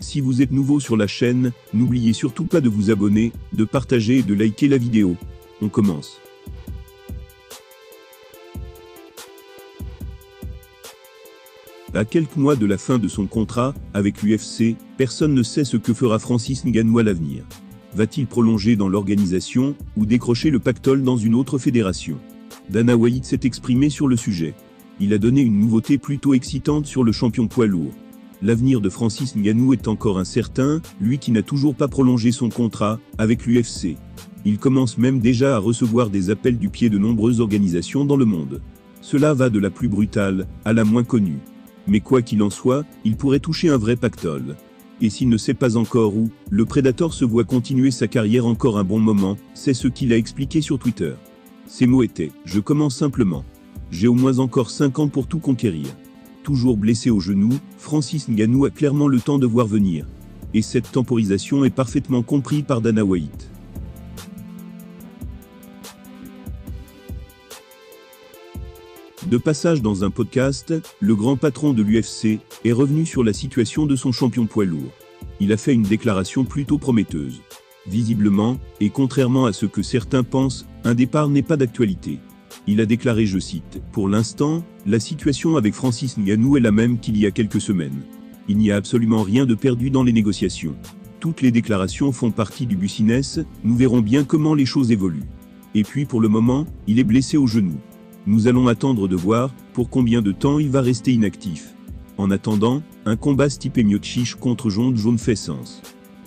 Si vous êtes nouveau sur la chaîne, n'oubliez surtout pas de vous abonner, de partager et de liker la vidéo. On commence. À quelques mois de la fin de son contrat avec l'UFC, personne ne sait ce que fera Francis Ngannou à l'avenir. Va-t-il prolonger dans l'organisation ou décrocher le pactole dans une autre fédération? Dana White s'est exprimé sur le sujet. Il a donné une nouveauté plutôt excitante sur le champion poids lourd. L'avenir de Francis Ngannou est encore incertain, lui qui n'a toujours pas prolongé son contrat avec l'UFC. Il commence même déjà à recevoir des appels du pied de nombreuses organisations dans le monde. Cela va de la plus brutale à la moins connue. Mais quoi qu'il en soit, il pourrait toucher un vrai pactole. Et s'il ne sait pas encore où, le Predator se voit continuer sa carrière encore un bon moment, c'est ce qu'il a expliqué sur Twitter. Ses mots étaient « Je commence simplement. J'ai au moins encore 5 ans pour tout conquérir. » Toujours blessé au genou, Francis Ngannou a clairement le temps de voir venir. Et cette temporisation est parfaitement comprise par Dana White. De passage dans un podcast, le grand patron de l'UFC est revenu sur la situation de son champion poids lourd. Il a fait une déclaration plutôt prometteuse. Visiblement, et contrairement à ce que certains pensent, un départ n'est pas d'actualité. Il a déclaré, je cite, « Pour l'instant, la situation avec Francis Ngannou est la même qu'il y a quelques semaines. Il n'y a absolument rien de perdu dans les négociations. Toutes les déclarations font partie du business, nous verrons bien comment les choses évoluent. Et puis pour le moment, il est blessé au genou. Nous allons attendre de voir pour combien de temps il va rester inactif. En attendant, un combat Stipe Miocic contre Jon Jones fait sens. »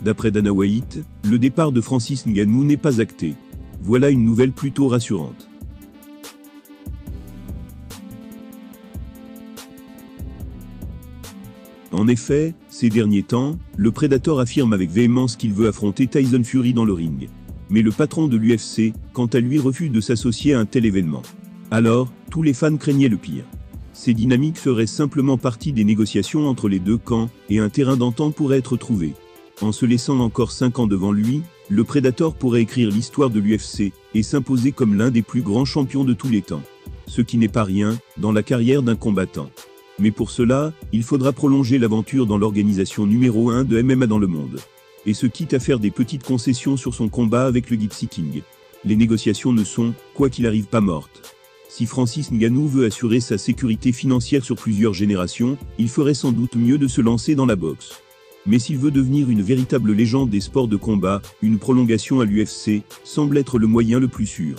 D'après Dana White, le départ de Francis Ngannou n'est pas acté. Voilà une nouvelle plutôt rassurante. En effet, ces derniers temps, le Predator affirme avec véhémence qu'il veut affronter Tyson Fury dans le ring. Mais le patron de l'UFC, quant à lui, refuse de s'associer à un tel événement. Alors, tous les fans craignaient le pire. Ces dynamiques feraient simplement partie des négociations entre les deux camps, et un terrain d'entente pourrait être trouvé. En se laissant encore 5 ans devant lui, le Predator pourrait écrire l'histoire de l'UFC, et s'imposer comme l'un des plus grands champions de tous les temps. Ce qui n'est pas rien, dans la carrière d'un combattant. Mais pour cela, il faudra prolonger l'aventure dans l'organisation numéro 1 de MMA dans le monde. Et ce quitte à faire des petites concessions sur son combat avec le Gypsy King. Les négociations ne sont, quoi qu'il arrive, pas mortes. Si Francis Ngannou veut assurer sa sécurité financière sur plusieurs générations, il ferait sans doute mieux de se lancer dans la boxe. Mais s'il veut devenir une véritable légende des sports de combat, une prolongation à l'UFC semble être le moyen le plus sûr.